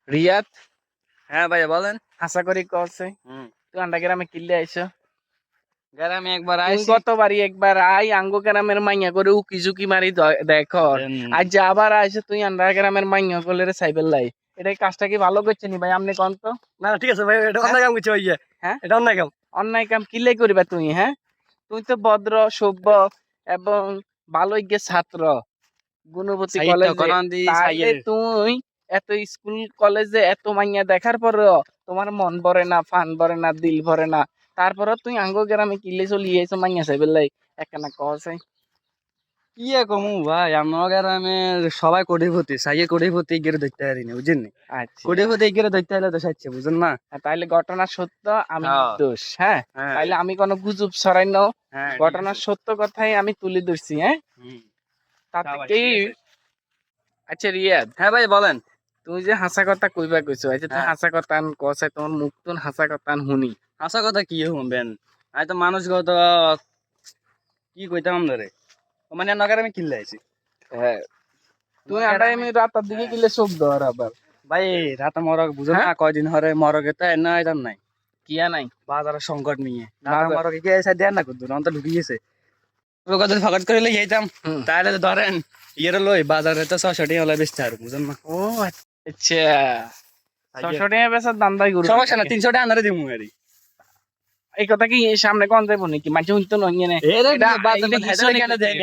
রিয়াদ, হ্যাঁ ভাইয়া বলেন। আশা করি কছে তুই আন্ডা গ্রামে কিল্লে আইছো। গ্রামে একবার তুই আইছি। গতবারই একবার আই আঙ্গো গ্রামের মাইয়া করে উকি ঝুঁকি মারি দেখো। আজ যে আবার আইসো তুই আন্ডা গ্রামের মাইয়া করলে রে সাইবেল লাই। এটা এই কাজটা কি ভালো করছে নি ভাই, আপনি কোন তো? না ঠিক আছে ভাই, এটা অন্যায় কাম করছে ভাইয়া। হ্যাঁ, এটা অন্যায় কাম। অন্যায় কাম কিল্লে করিবা তুই? হ্যাঁ, তুই তো ভদ্র সভ্য এবং ভালো গে ছাত্র গুণবতী সাহিত্য কলেজে। করণ দি তাহলে সাইয়ের। তুই এত স্কুল কলেজে এত মাইয়া দেখার পরেও তোমার মন ভরে না, ফান ভরে না, দিল ভরে না, তারপরে তুই আঙ্গো গ্রামে কিল্লে চলি আইছো মাইয়া চাইবে লাই একখানা কসাই। কি কমু ভাই, আমার গ্রামে সবাই কোটিপতি, সাইয়ে কোটিপতি গেরে ধরতে পারি না, বুঝেন নি? আচ্ছা, কোটিপতি গেরে ধরতে হলে তো সাইছে, বুঝেন না? তাইলে ঘটনা সত্য, আমি হ্যাঁ। নির্দোষ। হ্যাঁ, হ্যাঁ তাইলে আমি কোনো গুজব ছড়াই না, হ্যাঁ, ঘটনার সত্য কথাই আমি তুলে ধরছি। হ্যাঁ, তাতে সবাই কি? ঠিক আছে। আচ্ছা রিয়াদ, হ্যাঁ ভাই বলেন। তুই যে হাসা কথা কইবা কইছো, আচ্ছা তুই হ্যাঁ। হাসা কথা কসাই তোমার মুখ তুন হাসা কথা শুনি। আসা কথা কি শুনবেন? আমি তো মানুষগত কি কইতাম ধরে, মানে নগর আমি কিনলে আইছি। হ্যাঁ, তুই আন্ডা আমি রাতার দিকে গেলে চোখ ধর আবার। ভাই রাতে মরক বুঝেন না, হ্যাঁ? কয়দিন হরে মরকে তো এনে আইতাম নাই। কিয়া নাই বাজারের সংকট নিয়ে রাতে বাজার- মরকে কি এসে দেন না কুদ্দুর অন্ত ঢুকি গেছে। যদি ফকাট করে লই যাইতাম হুম। তাহলে তো ধরেন ইয়ের লই বাজারে তো 600 টাকা হলে বেচতে আর বুঝেন না। ও আচ্ছা, 600 টাকা বেচার দান্দাই গরু। সমস্যা না, 300 টাকা আনারে দিমু আরি। এই কথা কি সামনে কোন যাইব নাকি? মাঝে শুনতো নয় না।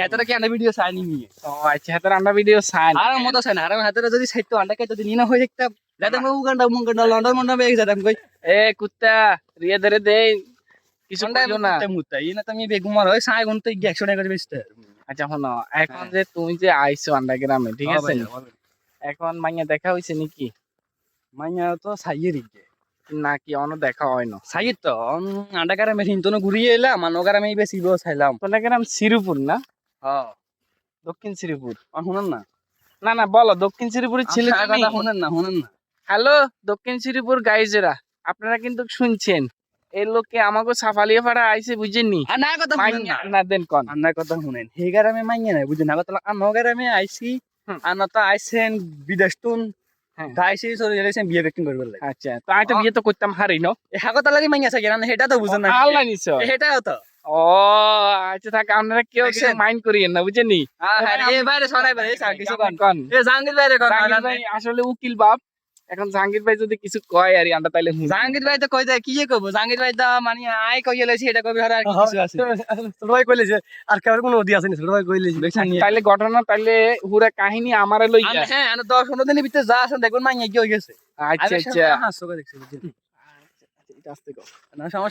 এতটা কেন ভিডিও চাইনি নিয়ে ও আচ্ছা, হাতের আন্ডা ভিডিও সাইন। আর মতো চাই না, আর হাতের যদি সাইতো আন্ডাকে যদি নিনা হয়ে দেখতাম যাইতাম উগান্ডা মুগান্ডা লন্ডন মন্ডন বেগে যাইতাম কই এ কুত্তা, রিয়া ধরে দে, কিছু কইলো না। মুতা ইনা তুমি বেগুমার হয় সাই গুন তো 100 টাকা করে বেচতে। আচ্ছা শোনো, এখন হ্যাঁ। যে তুমি যে আইছো আন্ডা গ্রামে, ঠিক আছে, এখন মাইয়া দেখা হইছে নাকি? মাইয়া তো সাইয়ের ইগে নাকি অন্য দেখা হয় না? সাইয়ের তো আন্ডাকারে মেশিন তো ঘুরিয়ে এলাম মানগারে আমি বেশি চাইলাম। তোর গ্রাম শ্রীপুর না? হ্যাঁ দক্ষিণ শ্রীপুর? শুনেন না, না না বলো, দক্ষিণ শ্রীপুরের ছেলে তুমি? কথা শুনেন না, শুনেন না। হ্যালো দক্ষিণ শ্রীপুর গাইজেরা, আপনারা কিন্তু শুনছেন, এই লোককে আমাকে সাফালিয়া ফাড়া আইছে, বুঝেননি? আর না কথা শুনেন না, না দেন কন। আন্না কথা শুনেন, হেগার আমি মাইয়া নাই বুঝেন না, কথা আনগার আমি আইছি। হুম। আনা তো আইছেন বিদেশ তুন হ্যাঁ। গাইছি চলে গেছেন বিয়ে বেকিং করবে লাগে। আচ্ছা, তো আমি তো বিয়ে তো করতাম হারি না। হ্যাঁ কথা লাগি মাইয়া চাই না, সেটা তো বুঝেন না। আল্লাহ নিছো। সেটাও তো ও আচ্ছা, থাক, আপনারা কেউ দেখছেন? মাইন্ড করিয়েন না, বুঝেননি? বাইরে সরাই বাইরে কিছু কন কন এ জাহাঙ্গীর বাইরে কন জাহাঙ্গীর ভাই আসলে উকিল বাপ, এখন জাহাঙ্গীর ভাই যদি কিছু কয় আর আমরা তাইলে হুঁ। জাহাঙ্গীর ভাই তো কই যায় কি কইব, জাহাঙ্গীর ভাই তো মানে আই কইয়ে লইছে এটা কবি আর কি কিছু আছে। ছোট ভাই কইলে যে আর কেউ কোনো অধি আসেনি, ছোট ভাই কইলে যে দেখছেন নিয়ে তাইলে ঘটনা, তাইলে পুরা কাহিনী আমারে লই যায়। হ্যাঁ 10-15 দিনের ভিতরে যা আছেন দেখুন মাইয়া কি হয়ে গেছে। আচ্ছা আচ্ছা, হ্যাঁ চোখে দেখছি বুঝছেন। এটা আস্তে কও। না সমস্যা